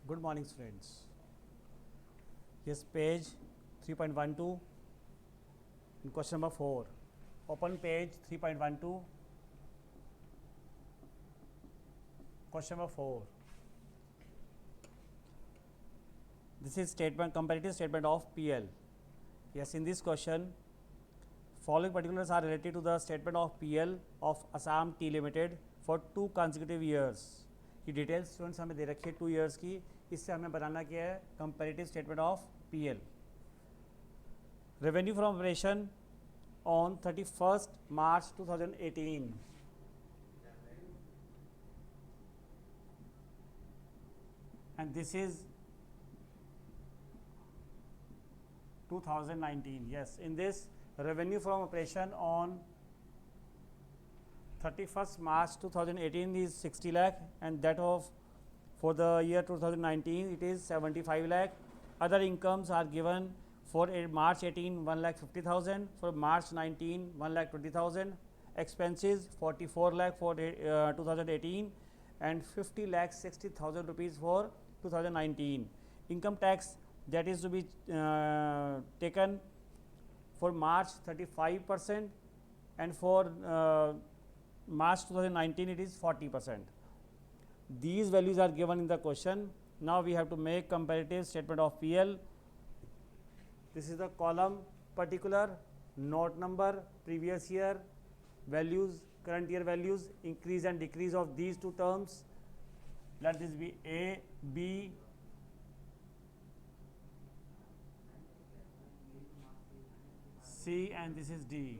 Good morning, students. Here's page 3.12 in question number 4. Open page 3.12, question number 4. This is comparative statement of PL. Yes, in this question, following particulars are related to the statement of PL of Assam Tea Limited for 2 consecutive years. ये details students हमें दे रखी है 2 years की. इससे हमें बनाना क्या है, comparative statement of PL. Revenue from operation on 31st March 2018. And this is 2019. Yes, in this revenue from operation on 31st March 2018 is 60 lakh, and that of for the year 2019 it is 75 lakh. Other incomes are given for March 18 1,50,000, for March 19 1,20,000. Expenses 44 lakh for 2018 and 50 lakh 60,000 rupees for 2019. Income tax that is to be taken for March 35%, and for March 2019 it is 40%. These values are given in the question. Now we have to make comparative statement of PL. This is the column particular, note number, previous year values, current year values, increase and decrease of these two terms. Let this be A, B, C, and this is D.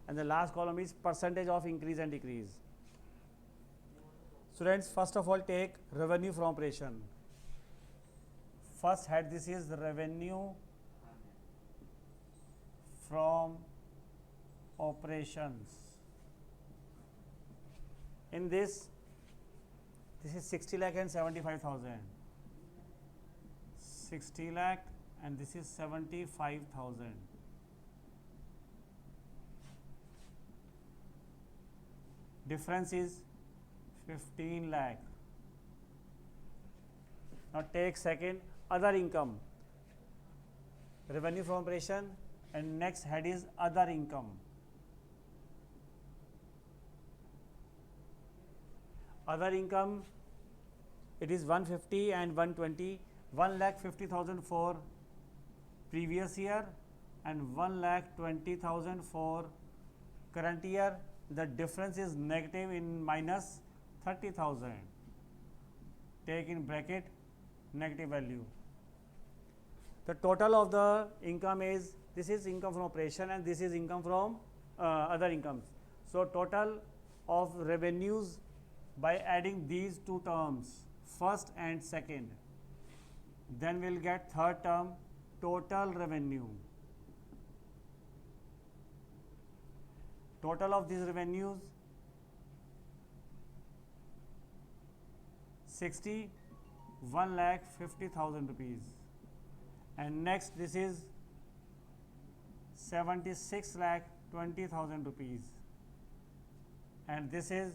And the last column is percentage of increase and decrease. Students, first of all take revenue from operation. First head, this is revenue from operations. In this is 60 lakh and 75,000. 60 lakh and this is 75,000. Difference is 15 lakh. Now take second, other income, revenue from operation, and next head is other income. Other income, it is 150 and 120, 1,50,000 for previous year and 1,20,000 for current year. The difference is negative in minus 30,000. Take in bracket negative value. The total of the income is, this is income from operation and this is income from other incomes. So total of revenues by adding these two terms, first and second, then we'll get third term, total revenue. Total of these revenues 60, 1,50,000 rupees, and next this is 76,20,000 rupees, and this is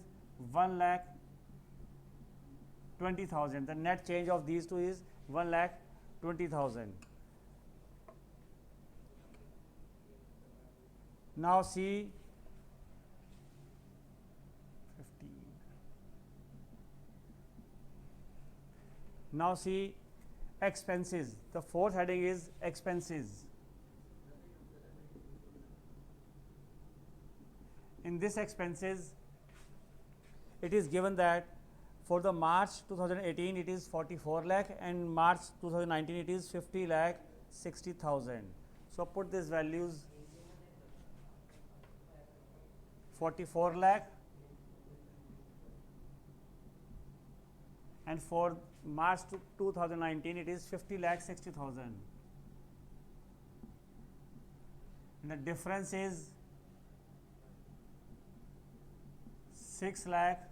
1,20,000. The net change of these two is 1,20,000. Now see 15. Now see expenses. The fourth heading is expenses. In this expenses, it is given that for the March 2018 it is 44 lakh and March 2019 it is 50 lakh 60,000. So put these values, 44 lakh and for March 2019 it is 50 lakh 60,000, and the difference is 6 lakh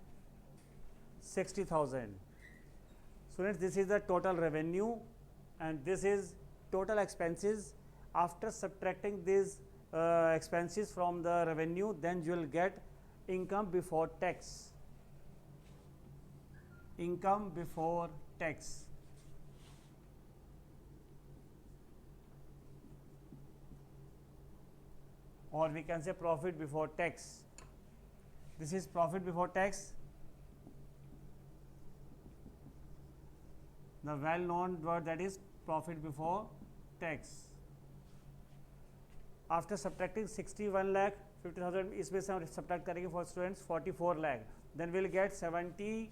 60,000. Students, this is the total revenue and this is total expenses. After subtracting these expenses from the revenue, then you will get income before tax. income before tax, or we can say profit before tax. This is profit before tax, the well known word, that is profit before tax. After subtracting 61 lakh 50,000, इसमें से हम subtract करेंगे for students 44 lakh, then we'll get 17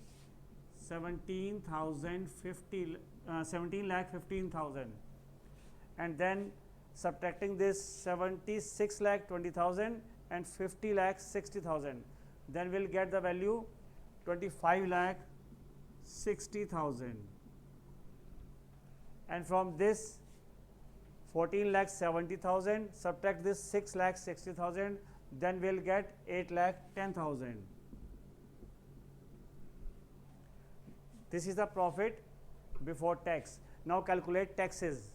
lakh 15,000, and then subtracting this 76 lakh 20,000 and 50 lakh 60,000, then we'll get the value 25 lakh 60,000, and from this 14 lakh 70,000, subtract this 6 lakh 60,000, then we'll get 8 lakh 10,000. This is the profit before tax. Now calculate taxes,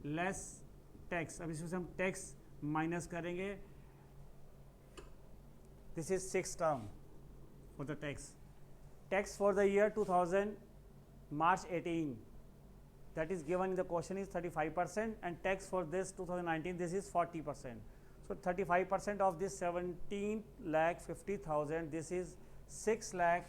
less tax. अब इसमें से हम tax minus करेंगे. This is sixth term for the tax. Tax for the year 2000 March 18, that is given in the question, is 35%, and tax for this 2019, this is 40%. So 35% of this 17 lakh 50,000, this is 6 lakh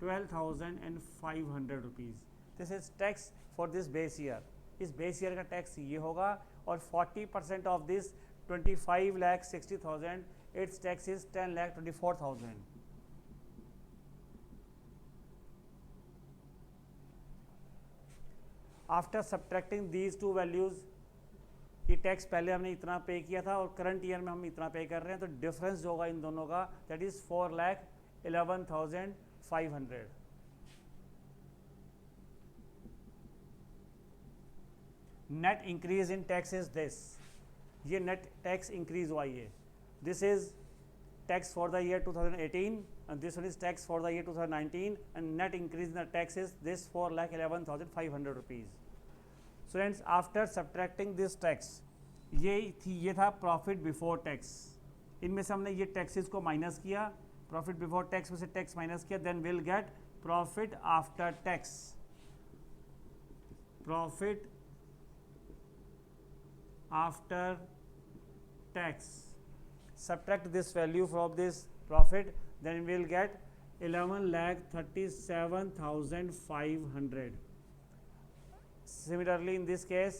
12,500 rupees. This is tax for this base year. इस base year का tax ये होगा, और 40% of this 25 lakh 60,000, it's tax is 10 lakh 24,000. After subtracting these two values, ये tax पहले हमने इतना पे किया था और करंट ईयर में हम इतना पे कर रहे हैं, तो डिफरेंस जो होगा इन दोनों का, that is 4,11,500. Net increase in tax is this, ये नेट टैक्स इंक्रीज हुआ ये. This is tax for the year 2018 and this one is tax for the year 2019, and net increase in the tax is this 4,11,500 rupees. Students, after subtracting this tax, ये था profit before tax. इनमें से हमने ये taxes को minus किया, profit before tax में से टैक्स माइनस किया, then will get profit after tax. Profit after tax, subtract this value from this profit, then we will get 11,37,500. Similarly, in this case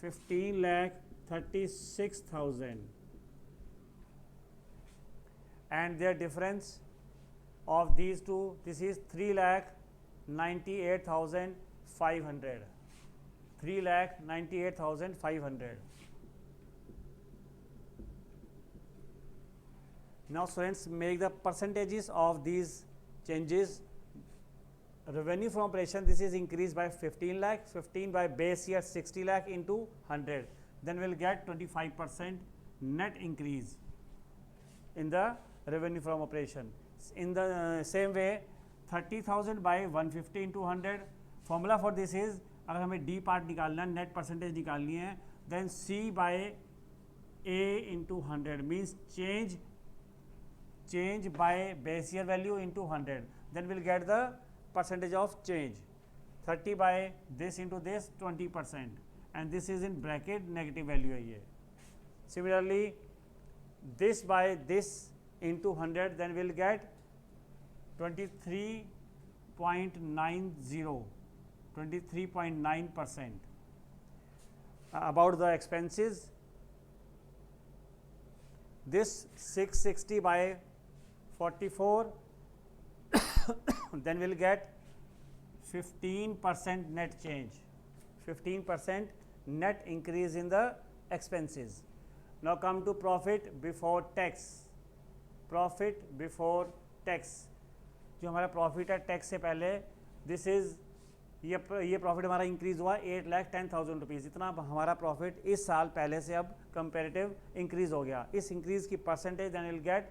15,36,000, and their difference of these two, this is 3,98,500. 3,98,500. Now students, make the percentages of these changes. Revenue from operation, this is increased by 15 lakh, 15 by base year 60 lakh into 100, then we'll get 25% net increase in the revenue from operation. In the same way, 30,000 by 150 into 100, formula for this is, अगर हमें D part निकालना है, net percentage निकालनी है, then C by A into 100 means change by base year value into 100, then we'll get the percentage of change. 30 by this into this 20%, and this is in bracket negative value है ये. Similarly, this by this into 100, then we'll get 23.9%. About the expenses, this 660 by 44, then we'll get 15% net change, 15% net increase in the expenses. Now come to profit before tax. Profit before tax, जो हमारा profit है tax से पहले, this is ये profit हमारा increase हुआ 8,10,000 rupees. इतना हमारा प्रॉफिट इस साल पहले से अब कंपेरेटिव इंक्रीज हो गया. इस इंक्रीज की percentage then will get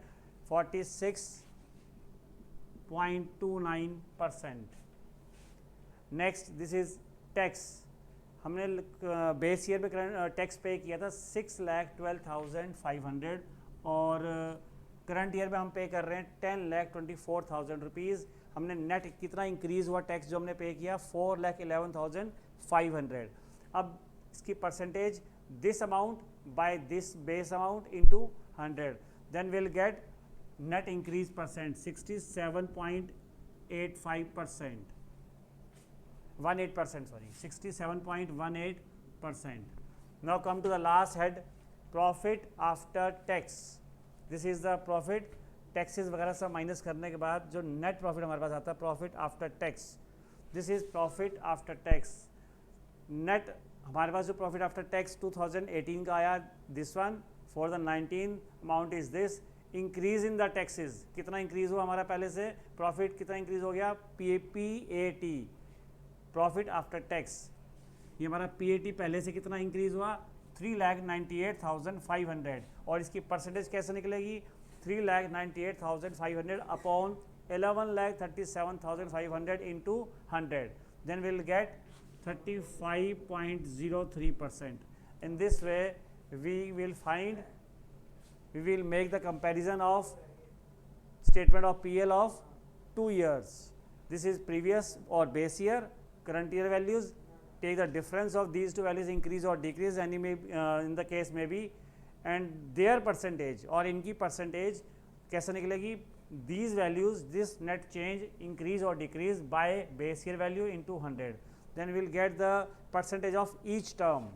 46.29%. Next, this is tax. हमने बेस ईयर में टैक्स पे किया था 6,12,500, और करंट ईयर में हम पे कर रहे हैं 10,24,000 रुपीज़। हमने नेट कितना इंक्रीज़ हुआ टैक्स जो हमने पे किया 4,11,500। अब इसकी percentage this amount by this base amount into 100, then will get net increase percent 67.85%, 18%, sorry, 67.18%. Now come to the last head, profit after tax. This is the profit, taxes वगैरह सब minus करने के बाद जो नेट प्रॉफिट हमारे पास आता है profit after tax. This is profit after tax. Net हमारे पास जो प्रॉफिट आफ्टर टैक्स 2018 का आया, this one for the 19 amount is this. Increase in the taxes कितना इंक्रीज हुआ हमारा पहले से, प्रॉफिट कितना इंक्रीज हो गया, PAT प्रॉफिट आफ्टर टैक्स। ये हमारा PAT पहले से कितना इंक्रीज हुआ 3,98,500, और इसकी परसेंटेज कैसे निकलेगी 3,98,500 upon 11,37,500 into 100, then will get 35.03%. In this way we will make the comparison of statement of PL of 2 years. This is previous or base year, current year values. Take the difference of these two values, increase or decrease, and in the case may be, and their percentage or इनकी percentage कैसे निकलेगी, these values, this net change increase or decrease by base year value into 100, then we will get the percentage of each term.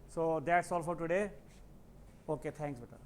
So that's all for today. Okay, thanks beta.